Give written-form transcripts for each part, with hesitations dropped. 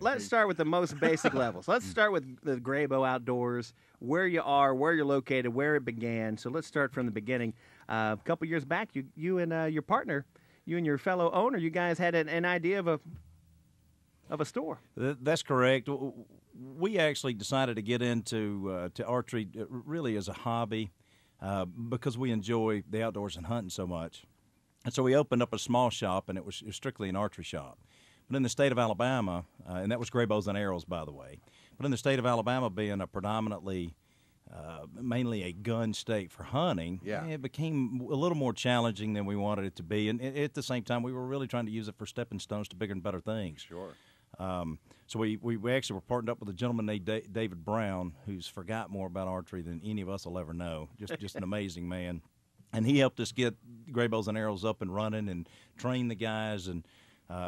let's start with the most basic levels. Let's start with the Grabow Outdoors, where you are, where you're located, where it began. So let's start from the beginning. A couple years back, you and your partner, you and your fellow owner, you guys had an idea of a store. That's correct. We actually decided to get into to archery really as a hobby because we enjoy the outdoors and hunting so much. And so we opened up a small shop, and it was strictly an archery shop. But in the state of Alabama, and that was Gray Bows and Arrows, by the way, but in the state of Alabama being a predominantly, mainly a gun state for hunting, it became a little more challenging than we wanted it to be. And at the same time, we were really trying to use it for stepping stones to bigger and better things. Sure. So we actually were partnered up with a gentleman named David Brion, who's forgot more about archery than any of us will ever know. Just an amazing man. And he helped us get Gray Bows and Arrows up and running and train the guys. And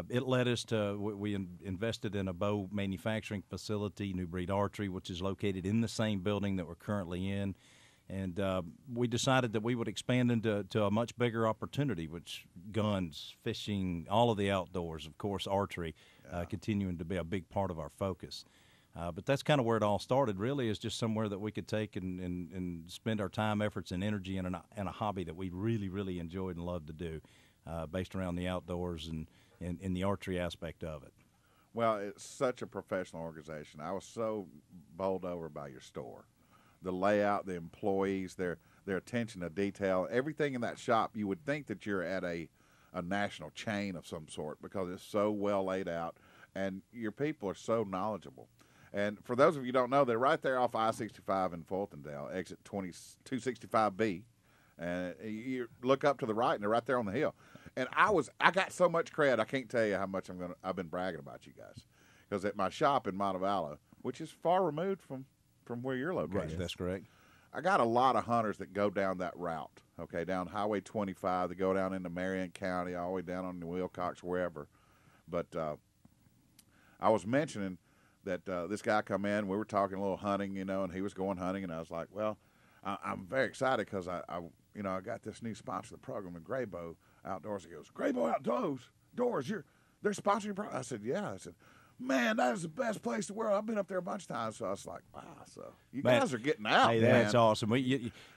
it led us to, we invested in a bow manufacturing facility, New Breed Archery, which is located in the same building that we're currently in. And we decided that we would expand into a much bigger opportunity, which guns, fishing, all of the outdoors, of course, archery, continuing to be a big part of our focus. But that's kind of where it all started, really, is just somewhere that we could take and spend our time, efforts, and energy in a hobby that we really, really enjoyed and loved to do, based around the outdoors and in the archery aspect of it. Well, it's such a professional organization. I was so bowled over by your store. The layout, the employees, their attention to detail, everything in that shop, you would think that you're at a national chain of some sort because it's so well laid out, and your people are so knowledgeable. And for those of you who don't know, they're right there off I-65 in Fultondale, exit 265B. And you look up to the right, and they're right there on the hill. And I got so much credit, I can't tell you how much I've been bragging about you guys. Because at my shop in Montevallo, which is far removed from where you're located. Right, that's correct. I got a lot of hunters that go down that route, okay, down Highway 25. They go down into Marion County, all the way down on the Wilcox, wherever. But I was mentioning that this guy come in, we were talking a little hunting, and he was going hunting, and I was like, well, I'm very excited because I got this new sponsor of the program in Grabow Outdoors. He goes, Grabow Outdoors, they're sponsoring your program. I said, yeah. I said, man, that is the best place in the world. I've been up there a bunch of times. So I was like, wow, so you guys are getting out, hey, man. That's awesome.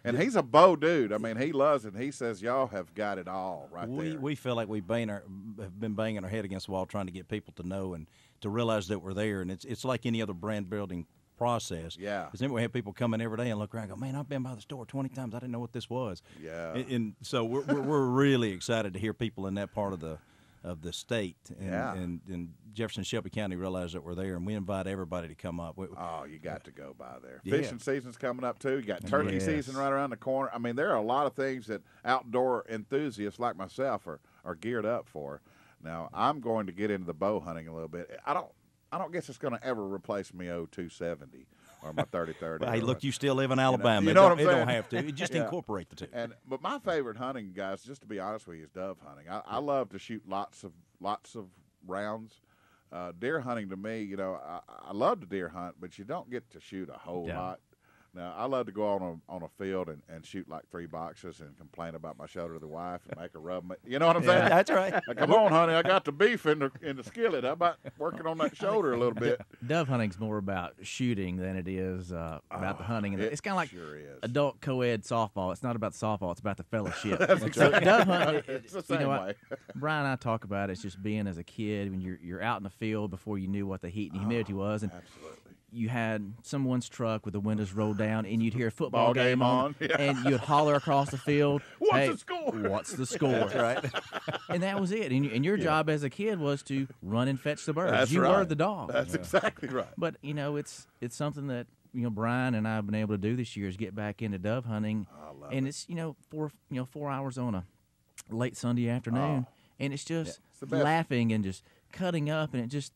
And he's a bow dude. I mean, he loves it. He says y'all have got it all there. We feel like have been banging our head against the wall trying to get people to know and to realize that we're there. And it's like any other brand building process. Yeah. Because then we have people come in every day and look around and go, man, I've been by the store 20 times. I didn't know what this was. Yeah. And so we're really excited to hear people in that part of the state and Jefferson Shelby County realize that we're there, and we invite everybody to come up. You got to go by there. Yeah. Fishing season's coming up too. You got turkey season right around the corner. I mean, there are a lot of things that outdoor enthusiasts like myself are geared up for. Now, I'm going to get into the bow hunting a little bit. I don't guess it's going to ever replace me 270 or my 30-30. Well, hey, look, you still live in Alabama. You know what I'm saying? It don't have to. Just incorporate the two. But my favorite hunting, guys, just to be honest with you, is dove hunting. I love to shoot lots of rounds. Deer hunting to me, I love to deer hunt, but you don't get to shoot a whole lot. Now, I love to go on a field and shoot like 3 boxes and complain about my shoulder to the wife and make her rub me. You know what I'm saying? That's right. Like, come on, honey, I got the beef in the skillet. How about working on that shoulder a little bit? Dove hunting's more about shooting than it is about the hunting. And it's kind of like sure adult co-ed softball. It's not about softball. It's about the fellowship. So dove hunting, it's the same way. Brian and I talk about it's just being as a kid when you're out in the field before you knew what the heat and humidity was. And absolutely. You had someone's truck with the windows rolled down, and you'd hear a football game on, yeah. and you'd holler across the field, What's the score? What's the score? That's right. And that was it. And your job as a kid was to run and fetch the birds. That's you right. were the dog. That's exactly right. But, it's something that, Brian and I have been able to do this year is get back into dove hunting. I love and it's, 4 hours on a late Sunday afternoon. And it's just laughing and just cutting up, and it just...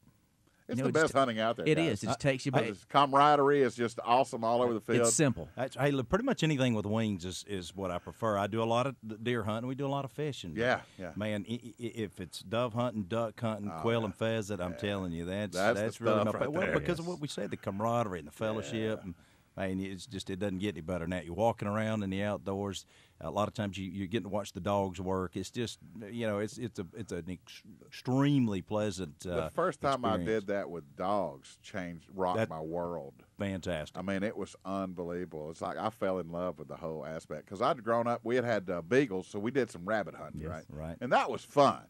It's the best hunting out there. It guys. is. It just takes you back. This camaraderie is just awesome all over the field. It's simple. Hey, look, pretty much anything with wings is what I prefer. I do a lot of deer hunting. We do a lot of fishing. Yeah. Man, if it's dove hunting, duck hunting, quail and pheasant, I'm telling you, that's the really stuff my right well, there. because of what we said, the camaraderie and the fellowship. And, I mean, it doesn't get any better than that. You're walking around in the outdoors. A lot of times you're getting to watch the dogs work. It's just, it's an extremely pleasant The first time experience. I did that with dogs rocked my world. Fantastic. I mean, it was unbelievable. It's like I fell in love with the whole aspect because I'd grown up. We had beagles, so we did some rabbit hunting, Yes, right? right. And that was fun.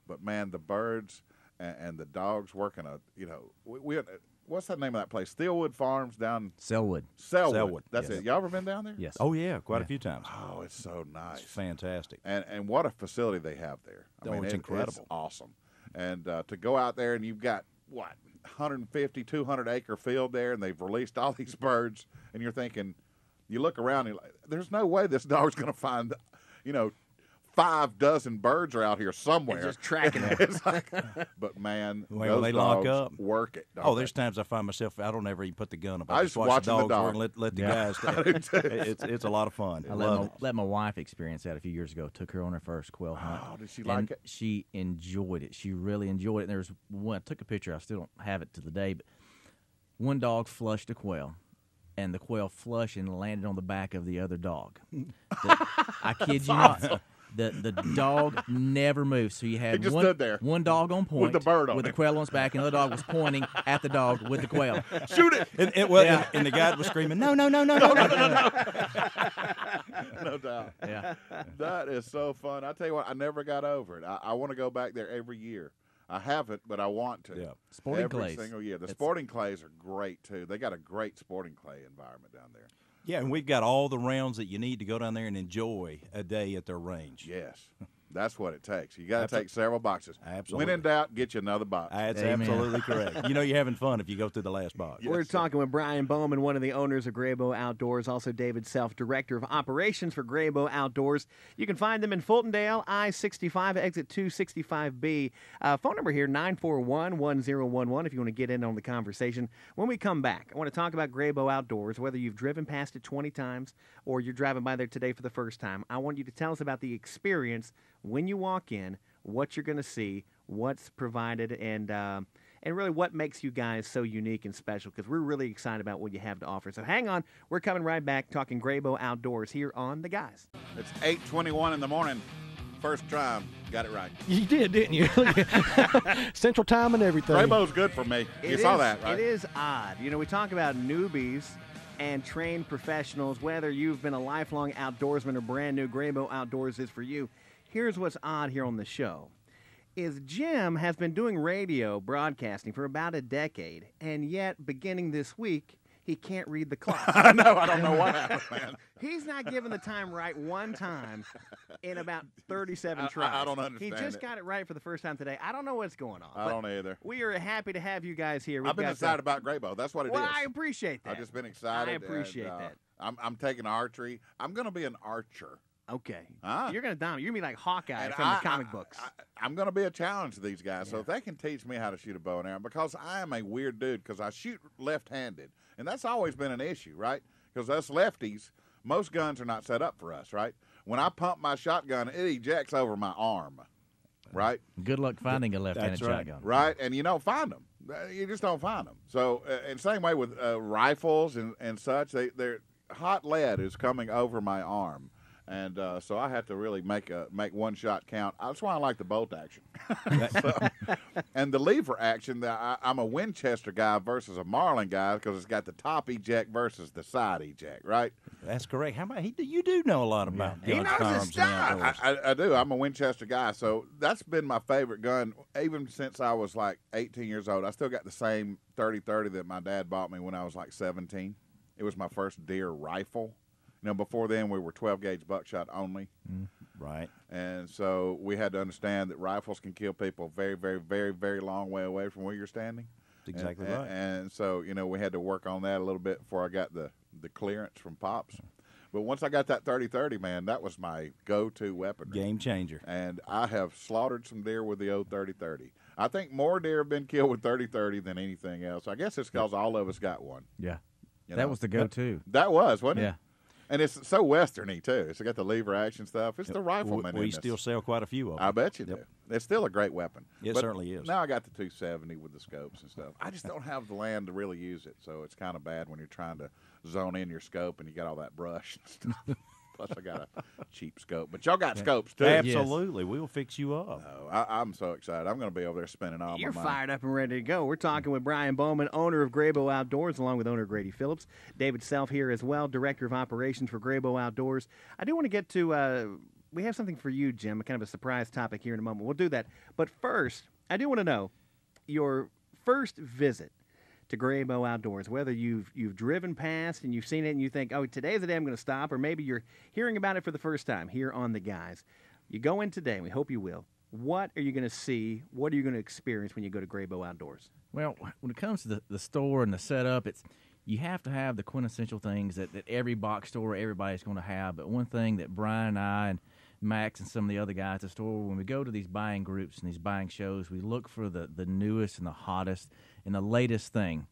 But man, the birds and the dogs working we had, what's that name of that place? Steelwood Farms down Selwood. Selwood. That's yes. it. Y'all ever been down there? Yes. Oh yeah, quite a few times. Oh, it's so nice. It's fantastic. And what a facility they have there. I mean, it's incredible. It's awesome. And to go out there and you've got, 150, 200 acre field there, and they've released all these birds, and you're thinking, you look around, and you're like, there's no way this dog's going to find, 5 dozen birds are out here somewhere. Just tracking it. It's like, but man, Well, those they dogs lock up. work it. Oh, there's times I find myself, I don't ever even put the gun up. I just watching the dogs dog. work and let the Yeah. guys. It's a lot of fun. I let my wife experience that a few years ago. Took her on her first quail hunt. Oh, did she and like it? She enjoyed it. She really enjoyed it. And there was one. I took a picture. I still don't have it to the day, but one dog flushed a quail, and the quail flushed and landed on the back of the other dog. I kid you not. The dog never moved. So you had He just stood there one dog on point with the bird on with it. the quail on its back, and the other dog was pointing at the dog with the quail. Shoot it! And the guy was screaming, no. No doubt. Yeah. That is so fun. I tell you what, I never got over it. I want to go back there every year. I haven't, but I want to. Yeah. Sporting every clays. single year. The sporting clays are great too. They got a great sporting clay environment down there. Yeah, and we've got all the rounds that you need to go down there and enjoy a day at their range. Yes, that's what it takes. You got to take several boxes. Absolutely. When in doubt, get you another box. That's Amen. absolutely correct. You're having fun if you go through the last box. Yeah. We're Yes, sir. talking with Brion Bowman, one of the owners of Grabow Outdoors, also David Self, Director of Operations for Grabow Outdoors. You can find them in Fultondale, I-65, exit 265B. Phone number here, 941-1011, if you want to get in on the conversation. When we come back, I want to talk about Grabow Outdoors, whether you've driven past it 20 times or you're driving by there today for the first time. I want you to tell us about the experience when you walk in, what you're going to see, what's provided, and really what makes you guys so unique and special, because we're really excited about what you have to offer. So hang on. We're coming right back talking Grabow Outdoors here on The Guys. It's 8:21 in the morning. First try, got it right. You did, didn't you? Central time and everything. Rainbow's good for me. You saw that, right? It is odd. We talk about newbies and trained professionals, whether you've been a lifelong outdoorsman or brand new, Grabow Outdoors is for you. Here's what's odd here on the show. Is Jim has been doing radio broadcasting for about a decade, and yet beginning this week, he can't read the clock. I know. I don't know what happened, man. He's not given the time right one time in about 37 tries. I don't understand He just it. got it right for the first time today. I don't know what's going on. I but don't either. We are happy to have you guys here. I've been excited about Grabow. That's what it is. Well, I appreciate that. I've just been excited. I appreciate and, that. I'm taking archery. I'm going to be an archer. Okay. Huh? You're going to dominate. You're going to be like Hawkeye And from the comic books. I'm going to be a challenge to these guys. So if they can teach me how to shoot a bow and arrow, because I am a weird dude, because I shoot left-handed. And that's always been an issue, right? Because us lefties, most guns are not set up for us, right? When I pump my shotgun, it ejects over my arm, right? Good luck finding a left-handed That's right. shotgun. Right, and you don't find them. You just don't find them. So, and same way with rifles and such, they're hot lead is coming over my arm. And so I have to really make one shot count. That's why I like the bolt action. And the lever action, I'm a Winchester guy versus a Marlin guy because it's got the top eject versus the side eject, right? That's correct. How about you do know a lot about He guns, knows his firearms, and stuff. outdoors. I do. I'm a Winchester guy, so that's been my favorite gun even since I was like 18 years old. I still got the same 30-30 that my dad bought me when I was like 17. It was my first deer rifle. Before then we were 12-gauge buckshot only. Right. And so we had to understand that rifles can kill people very, very, very, very long way away from where you're standing. That's exactly and, right. And so, we had to work on that a little bit before I got the clearance from Pops. But once I got that 30-30, man, that was my go-to weapon. Game changer. And I have slaughtered some deer with the old 30-30. I think more deer have been killed with 30-30 than anything else. I guess it's because all of us got one. Yeah. You That know? was the go-to. That was, wasn't Yeah. it? And it's so westerny, too. It's got the lever action stuff. It's the rifleman in We this. still sell quite a few of them. I bet you do. It's still a great weapon. It But certainly is. Now I got the 270 with the scopes and stuff. I just don't have the land to really use it, so it's kind of bad when you're trying to zone in your scope, and you got all that brush and stuff. Plus, I got a cheap scope. But y'all got scopes, too. Absolutely. We will fix you up. No, I'm so excited. I'm going to be over there spending all You're my money. fired up and ready to go. We're talking with Brion Bowman, owner of Grabow Outdoors, along with owner Grady Phillips. David Self here as well, Director of Operations for Grabow Outdoors. I do want to get to, we have something for you, Jim, kind of a surprise topic here in a moment. We'll do that. But first, I do want to know your first visit to Grabow Outdoors, whether you've driven past and you've seen it and you think, oh, today's the day I'm going to stop, or maybe you're hearing about it for the first time here on The Guys. You go in today, and we hope you will. What are you going to see? What are you going to experience when you go to Grabow Outdoors? Well, when it comes to the store and the setup, you have to have the quintessential things that every box store, everybody's going to have. But one thing that Brian and I and Max and some of the other guys at the store, when we go to these buying groups and these buying shows, we look for the newest and the hottest and the latest thing.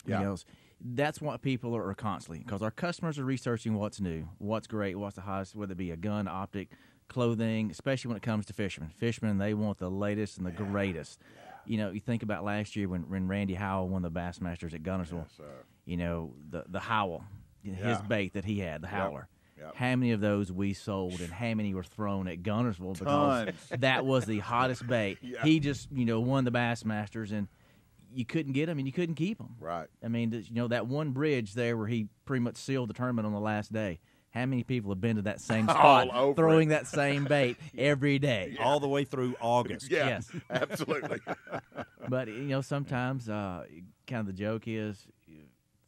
Yeah. You know, that's what people are constantly, because our customers are researching what's new, what's great, what's the hottest, whether it be a gun, optic, clothing, especially when it comes to fishermen. Fishermen, they want the latest and the greatest. You know, you think about last year when Randy Howell won the Bassmasters at Gunnersville. Yes, sir. You know, the Howell, his bait that he had, the Howler. Yep. How many of those we sold and how many were thrown at Gunnersville because Tons. that was the hottest bait. Yeah. He just, won the Bassmasters, and you couldn't get him and you couldn't keep him. Right. I mean, that one bridge there where he pretty much sealed the tournament on the last day. How many people have been to that same spot All over throwing it. that same bait every day? All the way through August. Yeah, Yes. absolutely. But, sometimes kind of the joke is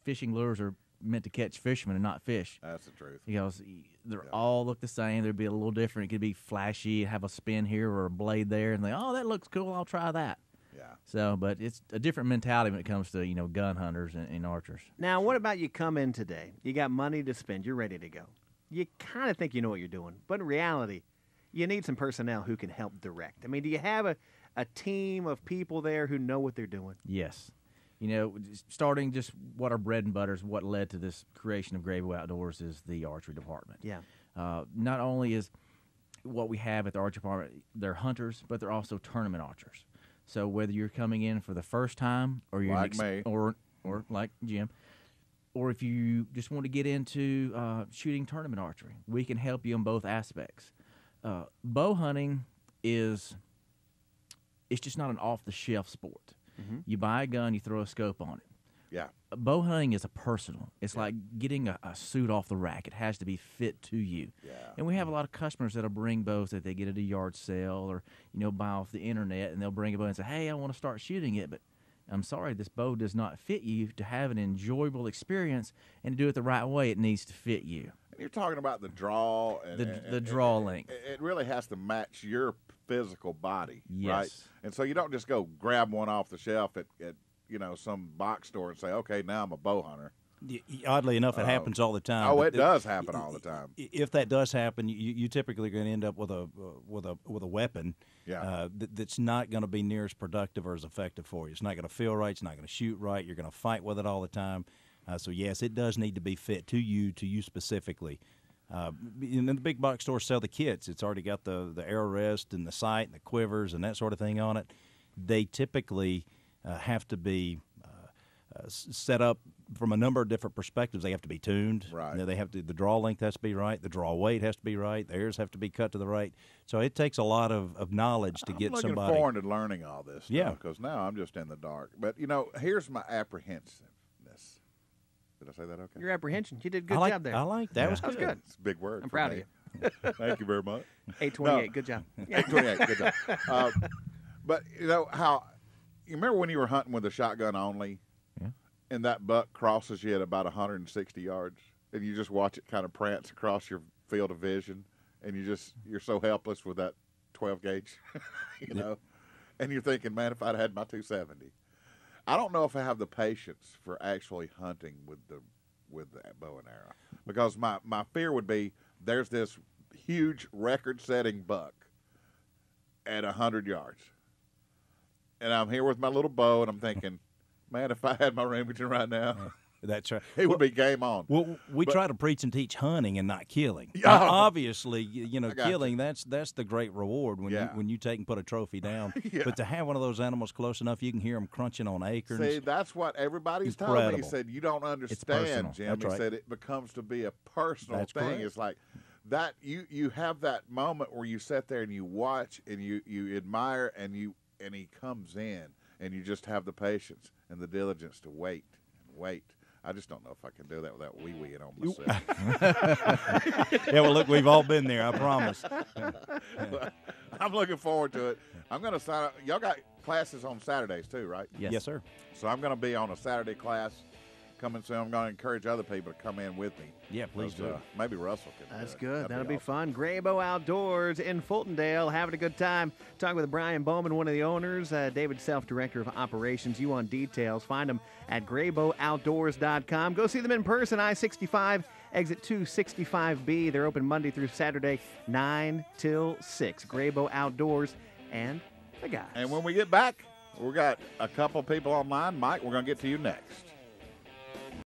fishing lures are meant to catch fishermen and not fish. That's the truth. Because they all look the same. They'd be a little different. It could be flashy, have a spin here or a blade there, and that looks cool. I'll try that. Yeah. So, but it's a different mentality when it comes to gun hunters and archers. Now, what about you come in today? You got money to spend. You're ready to go. You kind of think you know what you're doing, but in reality, you need some personnel who can help direct. I mean, do you have a team of people there who know what they're doing? Yes. Starting just what our bread and butter is, what led to this creation of Grabow Outdoors is the archery department. Yeah. Not only is what we have at the archery department, they're hunters, but they're also tournament archers. So whether you're coming in for the first time, or you're Like me. or like Jim, or if you just want to get into shooting tournament archery, we can help you in both aspects. Bow hunting it's just not an off-the-shelf sport. Mm-hmm. You buy a gun, you throw a scope on it. Yeah. Bow hunting is a personal. It's like getting a suit off the rack. It has to be fit to you. Yeah. And we have a lot of customers that'll bring bows that they get at a yard sale or buy off the internet, and they'll bring a bow and say, "Hey, I want to start shooting it, but I'm sorry, this bow does not fit you. To have an enjoyable experience and to do it the right way, it needs to fit you." And you're talking about the draw. And, The draw length. It really has to match your physical body, Yes. right? And so you don't just go grab one off the shelf at some box store and say, okay, now I'm a bow hunter. Oddly enough, it happens all the time. Oh, but it does happen all the time. If that does happen, you typically are going to end up with a weapon that's not going to be near as productive or as effective for you. It's not going to feel right. It's not going to shoot right. You're going to fight with it all the time. So yes, it does need to be fit to you specifically. And then the big box stores sell the kits. It's already got the arrow rest and the sight and the quivers and that sort of thing on it. They typically have to be set up from a number of different perspectives. They have to be tuned. Right. They have to. The draw length has to be right. The draw weight has to be right. The arrows have to be cut to the right. So it takes a lot of knowledge to get I'm looking somebody. forward to learning all this stuff. Yeah. Because now I'm just in the dark. But, here's my apprehensiveness. Did I say that okay? Your apprehension. You did a good I job there. I like that. Was That was good. good. It's a big word. I'm for proud me. of you. Thank you very much. 828. No. Good job. 828. Good job. But how you remember when you were hunting with a shotgun only, and that buck crosses you at about 160 yards, and you just watch it kind of prance across your field of vision, and you're so helpless with that 12 gauge, and you're thinking, man, if I'd had my 270. I don't know if I have the patience for actually hunting with the bow and arrow, because my fear would be there's this huge record-setting buck at 100 yards, and I'm here with my little bow, and I'm thinking, man, if I had my Remington right now, That's right. It would be game on. Well, we try to preach and teach hunting and not killing. Oh. Now, obviously, you know, I got killing, that's the great reward when you take and put a trophy down. Yeah. But to have one of those animals close enough, you can hear them crunching on acorns. See, that's what everybody's told me. He Incredible. said, you don't personal. understand, Jim. That's He right. said it becomes to be a personal That's thing. correct. It's like that you have that moment where you sit there and you watch and you admire and he comes in and you just have the patience and the diligence to wait and wait. I just don't know if I can do that without wee-weeing on myself. Yeah, well, look, we've all been there, I promise. I'm looking forward to it. I'm going to sign up. Y'all got classes on Saturdays too, right? Yes, sir. So I'm going to be on a Saturday class coming soon. I'm going to encourage other people to come in with me. Yeah, please do. Maybe Russell can. That's do it. good. That'll be awesome. fun. Grabow Outdoors in Fultondale, having a good time. Talking with Brion Bowman, one of the owners, David Self, Director of Operations. You want details, find them at grabowOutdoors.com. Go see them in person, I-65, exit 265B. They're open Monday through Saturday, 9 till 6. Grabow Outdoors and the guys. And when we get back, we got a couple people online. Mike, we're going to get to you next.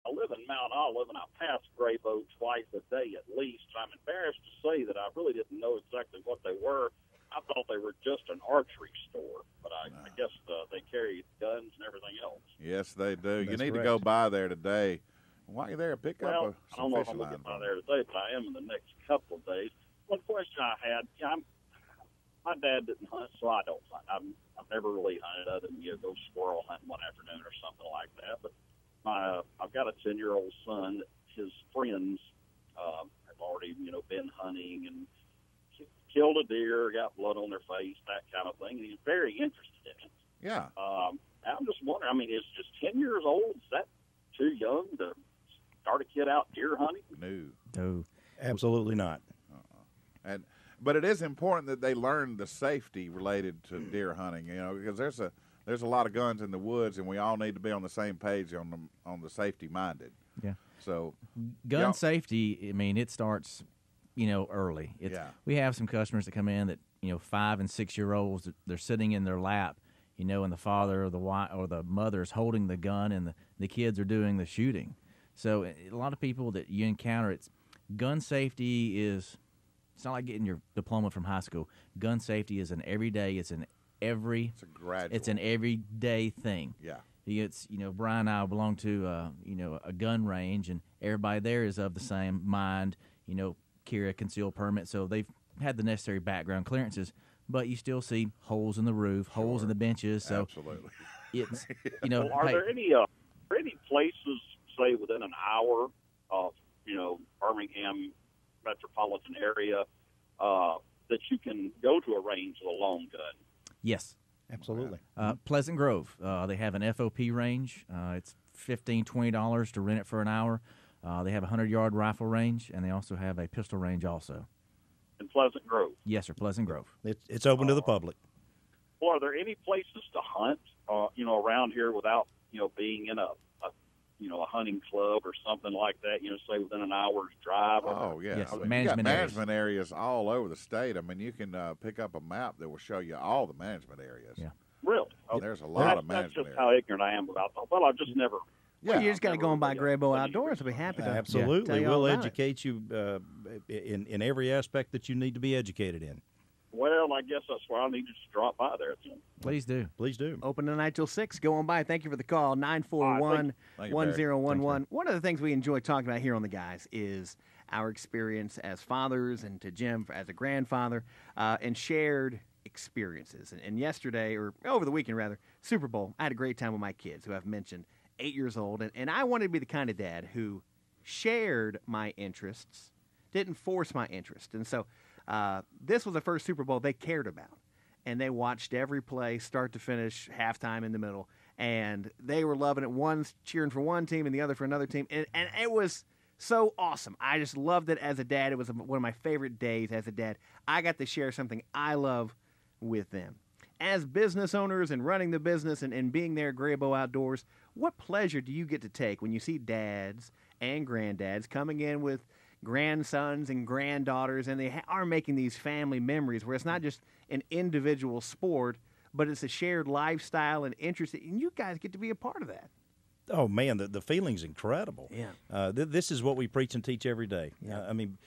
I live in Mount Olive, and I pass Grabow twice a day at least. I'm embarrassed to say that I really didn't know exactly what they were. I thought they were just an archery store, but I guess they carry guns and everything else. Yes, they do. You That's need to correct. go by there today. While you're there, pick Well, up I don't some know if fishing I'm going to line. get by there today, but I am in the next couple of days. One question I had, my dad didn't hunt, so I don't hunt. I've never really hunted other than go squirrel hunting one afternoon or something like that. But I've got a 10-year-old son. His friends have already been hunting and killed a deer, got blood on their face, that kind of thing. And he's very interested in it. Yeah. I'm just wondering. I mean, is just 10 years old? Is that too young to start a kid out deer hunting? No. Absolutely not. But it is important that they learn the safety related to deer hunting, because there's a lot of guns in the woods, and we all need to be on the same page on the safety minded. Yeah. So Gun safety, I mean, it starts, early. We have some customers that come in that, 5 and 6 year olds, they're sitting in their lap, and the father or the mother is holding the gun, and the kids are doing the shooting. So a lot of people that you encounter, gun safety is. It's not like getting your diploma from high school. Gun safety is an everyday. It's a gradual. It's an everyday thing. Yeah. It's Brian and I belong to a gun range, and everybody there is of the same mind. Carry a concealed permit, so they've had the necessary background clearances. But you still see holes in the roof, holes in the benches. So absolutely. It's Well, are there any places, say, within an hour of Birmingham metropolitan area that you can go to a range with a long gun? Yes. Absolutely. Pleasant Grove, they have an FOP range. It's $15, $20 to rent it for an hour. They have a 100-yard rifle range, and they also have a pistol range also. In Pleasant Grove? Yes, sir, Pleasant Grove. It's open to the public. Well, are there any places to hunt, around here without, being in a hunting club or something like that, say within an hour's drive? Oh, yeah. Yes, You got management areas all over the state. I mean, you can pick up a map that will show you all the management areas. Yeah. Really? Okay. There's a lot of That's management just areas. how ignorant I am about that. Well, I've just never. Well, you just got to Never go on by really Grabow done any Outdoors. I'll be research. happy to Absolutely. tell you all We'll about it. educate you in every aspect that you need to be educated in. Well, I guess that's why I need to just drop by there. Please do. Please do. Open tonight till 6. Go on by. Thank you for the call, 941-1011. One of the things we enjoy talking about here on The Guys is our experience as fathers, and to Jim as a grandfather, and shared experiences. And yesterday, or over the weekend rather, Super Bowl, I had a great time with my kids, who I've mentioned, 8 years old. And I wanted to be the kind of dad who shared my interests, didn't force my interest. And so this was the first Super Bowl they cared about. And they watched every play, start to finish, halftime in the middle. And they were loving it. One's cheering for one team and the other for another team. And it was so awesome. I just loved it as a dad. It was one of my favorite days as a dad. I got to share something I love with them. As business owners and running the business and being there at Grabow Outdoors, what pleasure do you get to take when you see dads and granddads coming in with grandsons and granddaughters, and they are making these family memories where it's not just an individual sport, but it's a shared lifestyle and interest, and you guys get to be a part of that. Oh man, the feeling's incredible. Yeah. This is what we preach and teach every day. Yeah. I mean,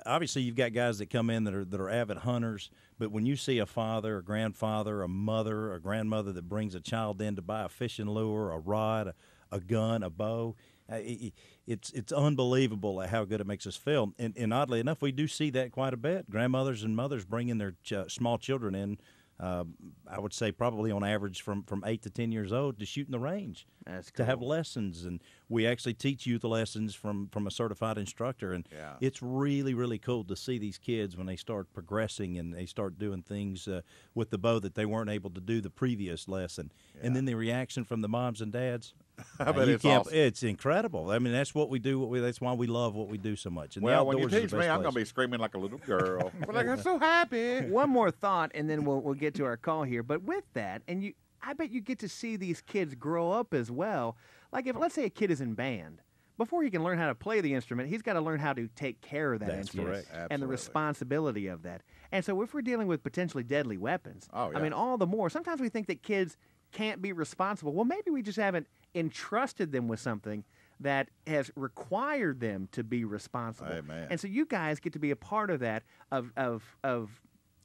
obviously you've got guys that come in that are avid hunters, but when you see a father, a grandfather, a mother, a grandmother that brings a child in to buy a fishing lure, a rod, a gun, a bow, it's unbelievable how good it makes us feel. And oddly enough, we do see that quite a bit. Grandmothers and mothers bringing their small children in. I would say probably on average from 8 to 10 years old to shoot in the range. That's to have cool. lessons, and we actually teach youth lessons from a certified instructor, and it's really, really cool to see these kids when they start progressing and they start doing things with the bow that they weren't able to do the previous lesson. And then the reaction from the moms and dads. I bet it's awesome. It's incredible. I mean, that's what we do. That's why we love what we do so much. And Well, when you the outdoors is teach the me, best I'm going to place. be screaming like a little girl. But like, I'm so happy. One more thought, and then we'll get to our call here. But with that, and I bet you get to see these kids grow up as well. Like if let's say a kid is in band, before he can learn how to play the instrument, he's got to learn how to take care of that That's instrument correct. and the Absolutely. responsibility of that. And so if we're dealing with potentially deadly weapons, Oh, I yeah. mean, all the more. Sometimes we think that kids can't be responsible. Well, maybe we just haven't entrusted them with something that has required them to be responsible. Amen. And so you guys get to be a part of that, of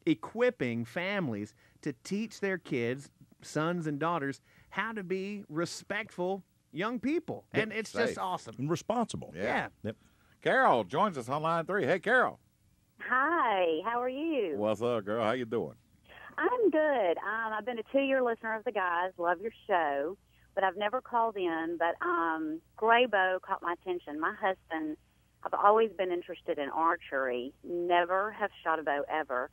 equipping families to teach their kids, sons and daughters, how to be respectful young people. And it's safe. just awesome. And responsible. Yeah. Yep. Carol joins us on line 3. Hey, Carol. Hi, how are you? What's up, girl? How you doing? I'm good. I've been a 2-year listener of the guys. Love your show, but I've never called in. But Grabow caught my attention. My husband, I've always been interested in archery. Never have shot a bow ever.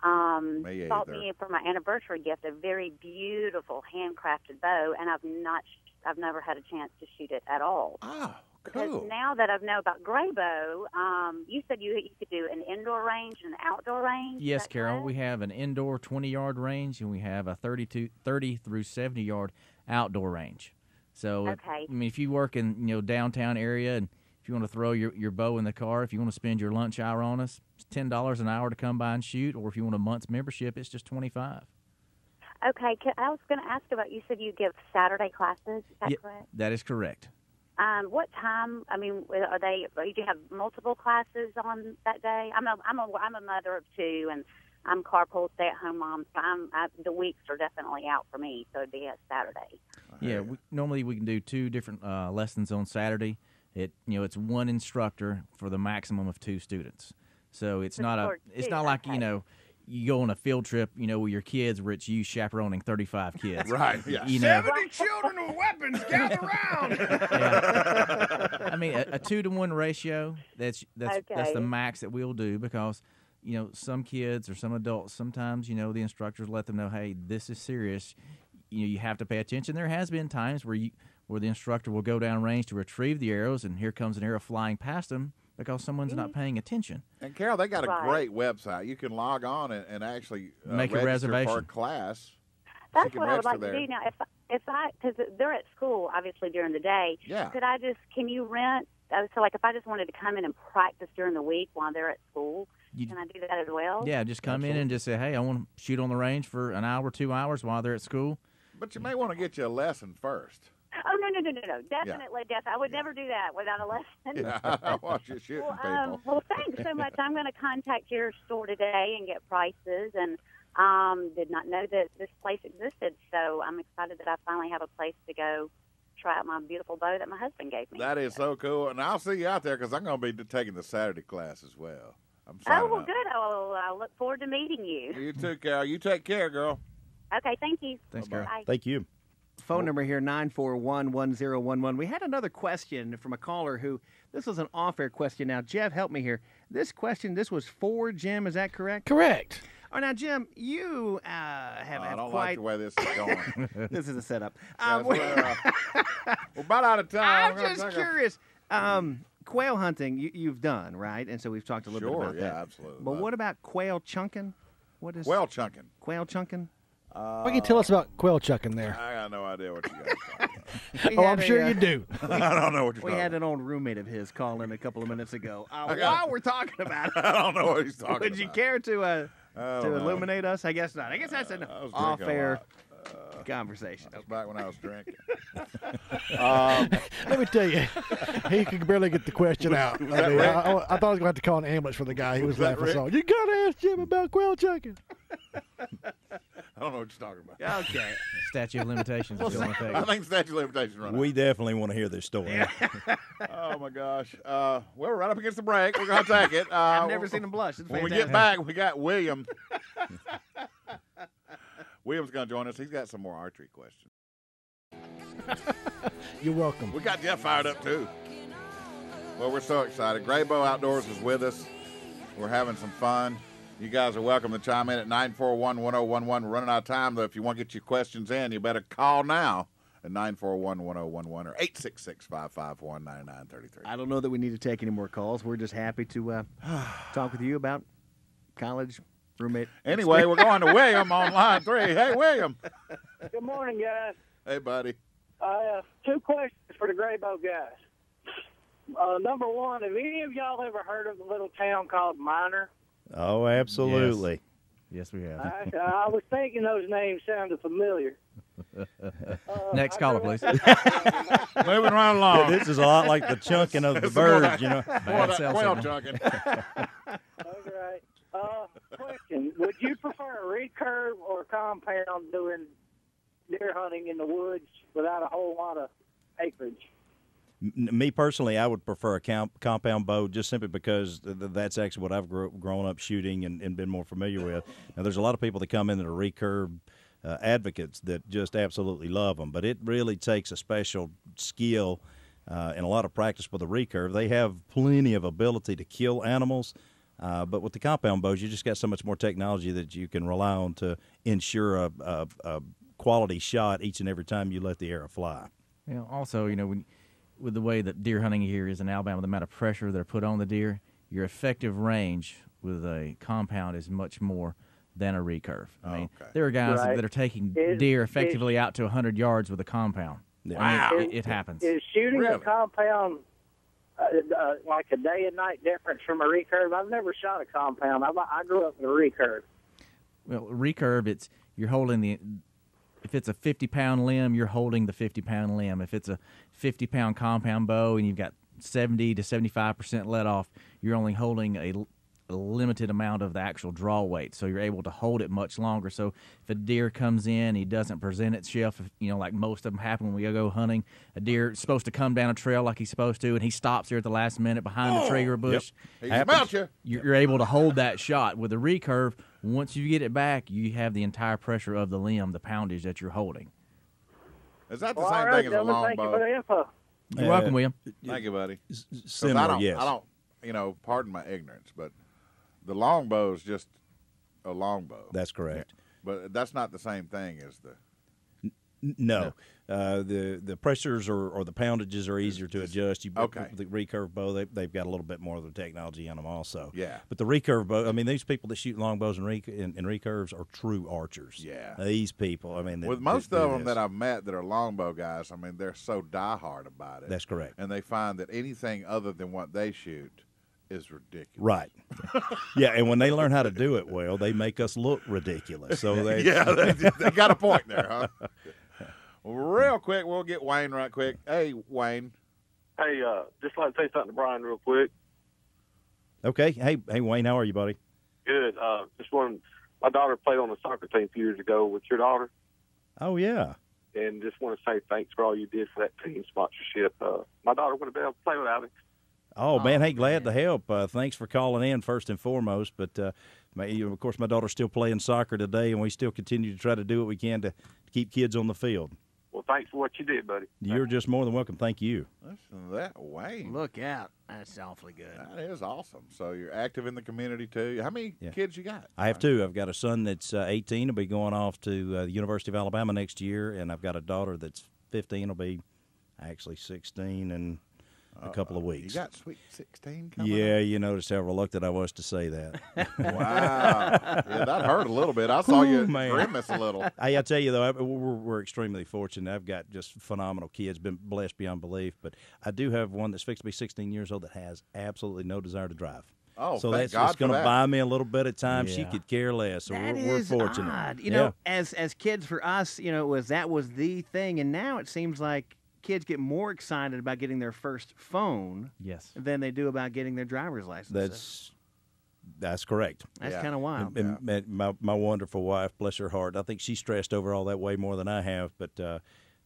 Me Bought either. me for my anniversary gift a very beautiful handcrafted bow, and I've never had a chance to shoot it at all. Oh, Because cool. now that I know about Grabow, you said you could do an indoor range and an outdoor range. Is Yes, that Carol. correct? We have an indoor 20-yard range, and we have a 30 through 70-yard outdoor range. So, Okay. I mean, if you work in downtown area, and if you want to throw your bow in the car, if you want to spend your lunch hour on us, it's $10 an hour to come by and shoot. Or if you want a month's membership, it's just $25. Okay, I was going to ask about, you said you give Saturday classes, is that Yeah, correct? that is correct. What time, I mean, do you have multiple classes on that day? I'm a mother of 2, and I'm carpool stay-at-home mom, so the weeks are definitely out for me, so it'd be a Saturday. Yeah, normally we can do 2 different lessons on Saturday. It's one instructor for the maximum of 2 students. So it's not like, okay. You go on a field trip, with your kids, where it's you chaperoning 35 kids. Right, yeah. 70 children with weapons, gather around. Yeah. I mean, a 2-to-1 ratio. That's Okay. the max that we'll do, because some kids or some adults, sometimes the instructors let them know, hey, this is serious. You have to pay attention. There has been times where the instructor will go down range to retrieve the arrows, and here comes an arrow flying past them because someone's not paying attention. And, Carol, they got a Right. great website. You can log on and actually Make a register for a reservation. class. That's can what I would like register to do now. Because they're at school, obviously, during the day. Yeah. Can you rent, so like if I just wanted to come in and practice during the week while they're at school, can I do that as well? Yeah, just come in and just say, hey, I want to shoot on the range for an hour, 2 hours while they're at school. But you may want to get you a lesson first. Oh, no. Definitely. I would never do that without a lesson. Yeah, watch you shooting people. Well, thanks so much. I'm going to contact your store today and get prices, and did not know that this place existed, so I'm excited that I finally have a place to go try out my beautiful bow that my husband gave me. That is so cool. And I'll see you out there because I'm going to be taking the Saturday class as well. I'm Oh, signing well, up. good. I look forward to meeting you. You too, Carol. You take care, girl. Okay, thank you. Thanks, Bye-bye. Carol. Bye. Thank you. Phone number here, 941-1011. We had another question from a caller who, this was an off-air question. Now, Jeff, help me here. This was for Jim, is that correct? Correct. Oh, now, Jim, you have I don't like quite... the way this is going. This is a setup. Yes, we're about out of time. I'm just curious. Quail hunting, you've done, right? And so we've talked a little bit Sure, about that. yeah, absolutely. But what about quail chunking? What is Well chunking. quail chunking? What can you tell us about quail chucking there? I got no idea what you guys are talking We Oh, had I'm sure you a, do. about. I don't know what you're We talking had about. an old roommate of his call in a couple of minutes ago. got While we're talking about it, I don't know what he's talking would you about. care to I don't know. illuminate us? I guess not. I guess that's an I was drinking a off-air. lot. conversation. That was back when I was drinking. Let me tell you, he could barely get the question out. I thought I was going to have to call an ambulance for the guy. He was laughing so. You got to ask Jim about quail chicken. I don't know what you're talking about. Okay. Statute of limitations is still in I effect. think statute of limitations run out. We definitely want to hear this story. Oh my gosh. Well, we're right up against the break. We're gonna take it. I've never seen him blush. It's When we fantastic. get back, we got William. William's gonna join us. He's got some more archery questions. You're welcome. We got Jeff fired up too. Well, we're so excited. Grabow Outdoors is with us. We're having some fun. You guys are welcome to chime in at 941-1011. We're running out of time, though. If you want to get your questions in, you better call now at 941-1011 or 866-551-9933. I don't know that we need to take any more calls. We're just happy to talk with you about college roommate. Anyway, we're going to William on line 3. Hey, William. Good morning, guys. Hey, buddy. Two questions for the Grabow guys. Number one, have any of y'all ever heard of a little town called Minor? Oh, absolutely. Yes, we have. I was thinking those names sounded familiar. Next caller, please. Moving right along. This is a lot like the chunking of the birds, you know. Boy, that cell quail signal. chunking. Okay. Question, would you prefer a recurve or a compound doing deer hunting in the woods without a whole lot of acreage? Me personally, I would prefer a compound bow just simply because that's actually what I've grown up shooting and been more familiar with. Now, there's a lot of people that come in that are recurve advocates that just absolutely love them, but it really takes a special skill and a lot of practice with the recurve. They have plenty of ability to kill animals, but with the compound bows, you just got so much more technology that you can rely on to ensure a quality shot each and every time you let the arrow fly. Also, with the way that deer hunting here is in Alabama, the amount of pressure they're put on the deer, your effective range with a compound is much more than a recurve. I mean, there are guys that are taking deer effectively out to 100 yards with a compound. Wow. I mean, it happens. Is shooting Really? a compound like a day and night difference from a recurve? I've never shot a compound. I grew up with a recurve. Well, recurve, you're holding if it's a 50-pound limb, you're holding the 50-pound limb. If it's a 50-pound compound bow and you've got 70 to 75% let off, you're only holding a limited amount of the actual draw weight, so you're able to hold it much longer. So if a deer comes in, he doesn't present itself, like most of them happen when we go hunting. A deer is supposed to come down a trail like he's supposed to, and he stops there at the last minute behind the tree or bush. He's about you. You're able to hold that shot. With a recurve, once you get it back, you have the entire pressure of the limb, the poundage that you're holding. Is that the Well, same all right, thing as a gentlemen, thank you for longbow? the info. You're welcome, William. Thank you, buddy. 'Cause Similar, yes. I don't, pardon my ignorance, but the longbow is just a longbow. That's correct. But that's not the same thing as the... No. The pressures or the poundages are easier to adjust. Okay. The recurve bow, they've got a little bit more of the technology on them also. Yeah. But the recurve bow, I mean, these people that shoot longbows and recurves are true archers. Yeah. These people, I mean. With most of them that I've met that are longbow guys, I mean, they're so diehard about it. That's correct. And they find that anything other than what they shoot is ridiculous. Right. Yeah, and when they learn how to do it well, they make us look ridiculous. So they they got a point there, huh? Real quick, we'll get Wayne right quick. Hey, Wayne. Hey, just like to say something to Brian real quick. Okay. Hey, Wayne, how are you, buddy? Good. My daughter played on the soccer team a few years ago with your daughter, Oh, yeah. and just want to say thanks for all you did for that team sponsorship. My daughter wouldn't have been able to play without it. Oh, man, hey, glad to help. Thanks for calling in first and foremost. But, of course, my daughter's still playing soccer today, and we still continue to try to do what we can to keep kids on the field. Well, thanks for what you did, buddy. You're just more than welcome. Thank you. Listen to that, Wayne. Look out. That's awfully good. That is awesome. So you're active in the community, too. How many kids you got? I have two. I've got a son that's 18. He'll be going off to the University of Alabama next year, and I've got a daughter that's 15. Will be actually 16 in a couple of weeks. You got Sweet 16 coming Yeah, up? you noticed how reluctant I was to say that. Wow. Yeah, that hurt a little bit. I saw you man. grimace a little. Hey, I tell you, though, we're extremely fortunate. I've got just phenomenal kids, been blessed beyond belief. But I do have one that's fixed to be 16 years old that has absolutely no desire to drive. Oh, so thank that's God just going for to that. buy me a little bit of time. She Yeah. could care less. So That we're is fortunate. odd. You Yeah. know, as kids, for us, that was the thing, and now it seems like kids get more excited about getting their first phone Yes. than they do about getting their driver's license. That's correct. That's Yeah. kind of wild. And my wonderful wife, bless her heart, I think she stressed over all that way more than I have. But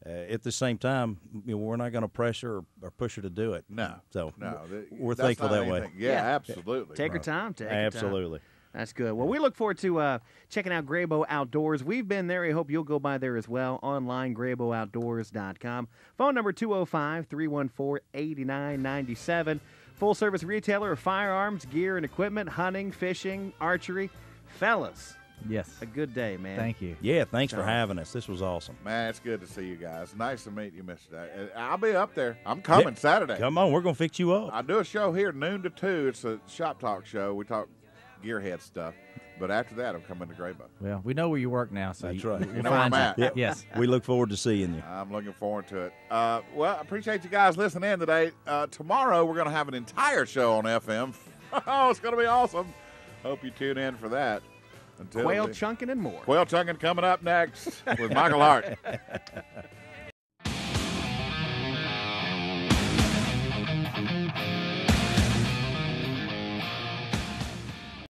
at the same time, we're not going to pressure or push her to do it. No. So No. we're that's thankful not that way. anything. Yeah, Yeah. absolutely. Take her time. Take her time. Absolutely. That's good. Well, we look forward to checking out Grabow Outdoors. We've been there. I hope you'll go by there as well. Online, grabowOutdoors.com. Phone number 205-314-8997. Full-service retailer of firearms, gear, and equipment, hunting, fishing, archery. Fellas, Yes. a good day, man. Thank you. Yeah, thanks for So- having us. This was awesome. Man, it's good to see you guys. Nice to meet you, Mr. Day. I'll be up there. I'm coming Saturday. Come on, we're going to fix you up. I do a show here noon to 2. It's a shop talk show. We talk gearhead stuff. But after that, I'm coming to Grabow. Well, we know where you work now, so That's you, right. we'll You know where find I'm you. at. Yes. We look forward to seeing you. I'm looking forward to it. Well, I appreciate you guys listening in today. Tomorrow, we're going to have an entire show on FM. Oh, it's going to be awesome. Hope you tune in for that. Until Quail then- chunking and more. Quail chunking coming up next with Michael Hart.